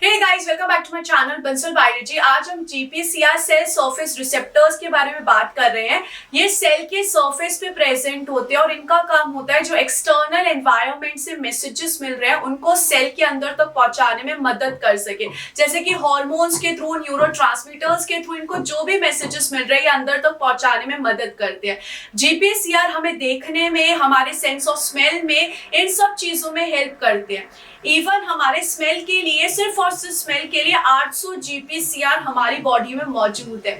Hey guys, welcome back to my channel Bansal biology. आज हम GPCR cell surface receptors के बारे में बात कर रहे हैं। ये सेल के सरफेस पे प्रेजेंट होते हैं और इनका काम होता है जो एक्सटर्नल एनवायरनमेंट से मैसेजेस मिल रहे हैं उनको सेल के अंदर तक पहुंचाने में मदद कर सके। जैसे कि हार्मोन्स के थ्रू, न्यूरोट्रांसमीटर्स के थ्रू इनको जो भी मैसेजेस मिल रहे हैं अंदर तक पहुंचाने में मदद करते हैं। जीपीसीआर हमें देखने में, हमारे सेंस ऑफ स्मेल में, इन सब चीजों में हेल्प करते हैं। इवन हमारे स्मेल के लिए, सिर्फ और सिर्फ स्मेल के लिए 800 जीपीसीआर हमारी बॉडी में मौजूद है।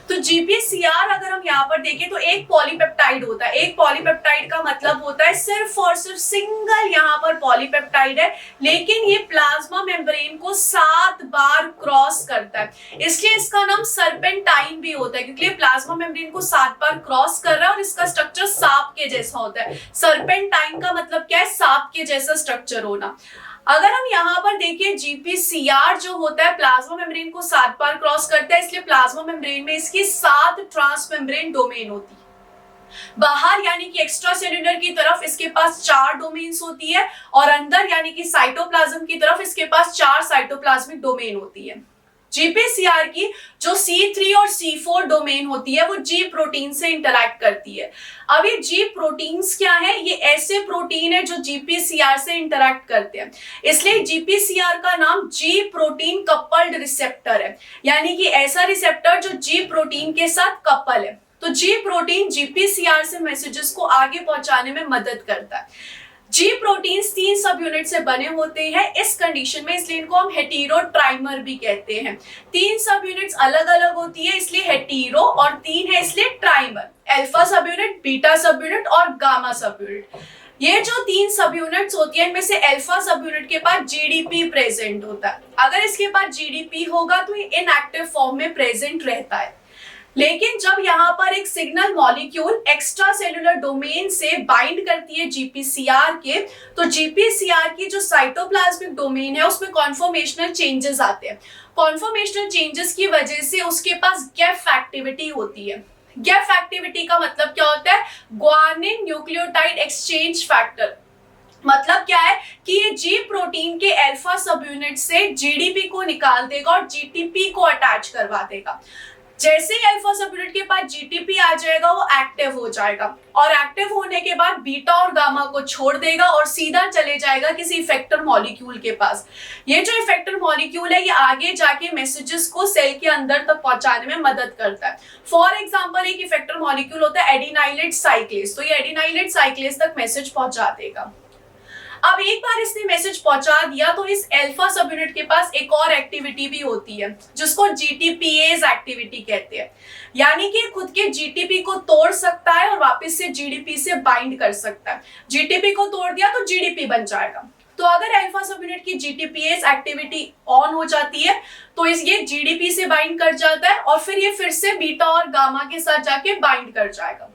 तो जीपीसीआर अगर हम यहाँ पर देखें तो एक पॉलीपेप्टाइड होता है। एक पॉलीपेप्टाइड का मतलब होता है सिर्फ और सिर्फ सिंगल यहाँ पर पॉलीपेप्टाइड है, लेकिन ये प्लाज्मा मेम्ब्रेन को 7 बार क्रॉस करता है, इसलिए इसका नाम सर्पेंटाइन भी होता है, क्योंकि ये प्लाज्मा मेम्ब्रेन को 7 बार क्रॉस कर रहा है और इसका स्ट्रक्चर सांप के जैसा होता है। सर्पेंटाइन का मतलब क्या है? सांप के जैसा स्ट्रक्चर होना। अगर हम यहाँ पर देखिए, जीपीसीआर जो होता है प्लाज्मा मेम्ब्रेन को 7 बार क्रॉस करता है, इसलिए प्लाज्मा मेम्ब्रेन में इसकी 7 ट्रांसमेम्ब्रेन डोमेन होती है। बाहर यानी कि एक्स्ट्रा सेल्यूलर की तरफ इसके पास 4 डोमेन्स होती है और अंदर यानी कि साइटोप्लाज्म की तरफ इसके पास 4 साइटोप्लाज्मिक डोमेन होती है। जीपीसीआर की जो C3 और C4 डोमेन होती है वो जी प्रोटीन से इंटरैक्ट करती है। अब ये जी प्रोटीन्स क्या है? ये ऐसे प्रोटीन है जो जीपीसीआर से इंटरैक्ट करते हैं, इसलिए जीपीसीआर का नाम जी प्रोटीन कपल्ड रिसेप्टर है, यानी कि ऐसा रिसेप्टर जो जी प्रोटीन के साथ कपल है। तो जी प्रोटीन जीपीसीआर से मैसेजेस को आगे पहुंचाने में मदद करता है। जी प्रोटीन्स 3 सब यूनिट से बने होते हैं इस कंडीशन में, इसलिए इनको हम हेटेरोट्राइमर भी कहते हैं। 3 सब यूनिट्स अलग अलग होती है इसलिए हेटेरो, और 3 है इसलिए ट्राइमर। अल्फा सब यूनिट, बीटा सब यूनिट और गामा सब यूनिट। ये जो 3 सब यूनिट्स होती है इनमें से अल्फा सब यूनिट के पास जीडीपी प्रेजेंट होता है। अगर इसके पास जीडीपी होगा तो ये इनएक्टिव फॉर्म में प्रेजेंट रहता है, लेकिन जब यहाँ पर एक signal molecule extra cellular domain से बाइंड करती है जीपीसीआर के, तो जीपीसीआर की जो साइटोप्लाज्मिक डोमेन है उसमें कॉन्फॉर्मेशनल चेंजेस आते हैं। कॉन्फॉर्मेशनल चेंजेस की वजह से उसके पास गैप एक्टिविटी होती है। गैप एक्टिविटी का मतलब क्या होता है? Guanine nucleotide exchange factor. मतलब क्या है कि ये जी प्रोटीन के अल्फा सब यूनिट से जीडीपी को निकाल देगा और जीटीपी को अटैच करवा देगा। जैसे ही अल्फा सब यूनिट के पास जीटीपी आ जाएगा वो एक्टिव हो जाएगा, और एक्टिव होने के बाद बीटा और गामा को छोड़ देगा और सीधा चले जाएगा किसी इफेक्टर मॉलिक्यूल के पास। ये जो इफेक्टर मॉलिक्यूल है ये आगे जाके मैसेजेस को सेल के अंदर तक पहुंचाने में मदद करता है। फॉर एग्जांपल एक इफेक्टर मॉलिक्यूल होता है एडिनाइलेट साइक्लेज, तो ये एडिनाइलेट साइक्लेज तक मैसेज पहुंचा देगा। अब एक बार इसने मैसेज पहुंचा दिया तो इस अल्फा सब यूनिट के पास एक और एक्टिविटी भी होती है जिसको जीटीपीएज एक्टिविटी कहते हैं, यानी कि खुद के जीटीपी को तोड़ सकता है और वापस से जीडीपी से बाइंड कर सकता है। जीटीपी को तोड़ दिया तो जीडीपी बन जाएगा। तो अगर अल्फा सब यूनिट की जीटीपीएज एक्टिविटी ऑन हो जाती है तो ये जीडीपी से बाइंड कर जाता है और फिर ये फिर से बीटा और गामा के साथ जाके बाइंड कर जाएगा।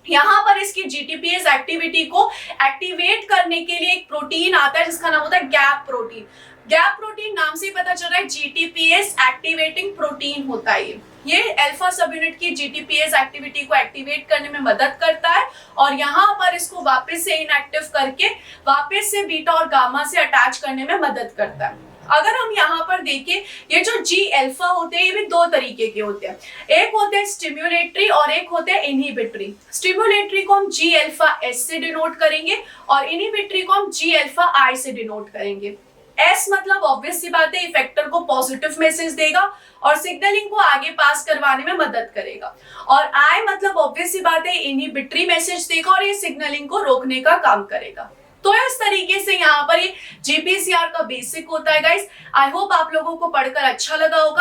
यहाँ पर इसकी जीटीपीएज एक्टिविटी को एक्टिवेट करने के लिए एक प्रोटीन आता है जिसका नाम होता है गैप प्रोटीन। गैप प्रोटीन नाम से ही पता चल रहा है जीटीपीएज एक्टिवेटिंग प्रोटीन होता है। ये अल्फा सब यूनिट की जीटीपीएज एक्टिविटी को एक्टिवेट करने में मदद करता है और यहाँ पर इसको वापस से इनएक्टिव करके वापस से बीटा और गामा से अटैच करने में मदद करता है। अगर हम यहाँ पर देखें, ये जो जी अल्फा होते हैं ये भी 2 तरीके के होते हैं। एक होते हैं स्टिम्युलेटरी और एक होते हैं इनहिबिटरी। स्टिम्युलेटरी को हम जी अल्फा एस से डिनोट करेंगे और इनहिबिटरी को हम जी अल्फा आई से डिनोट करेंगे। एस मतलब ऑब्वियस सी बात है इफेक्टर को पॉजिटिव मैसेज देगा और सिग्नलिंग को आगे पास करवाने में मदद करेगा, और आई मतलब ऑब्वियस सी बात है इनहिबिटरी मैसेज देगा और ये सिग्नलिंग को रोकने का काम करेगा। तो इस तरीके से यहाँ पर ये जीपीसीआर का बेसिक होता है गाइस। आई होप आप लोगों को पढ़कर अच्छा लगा होगा।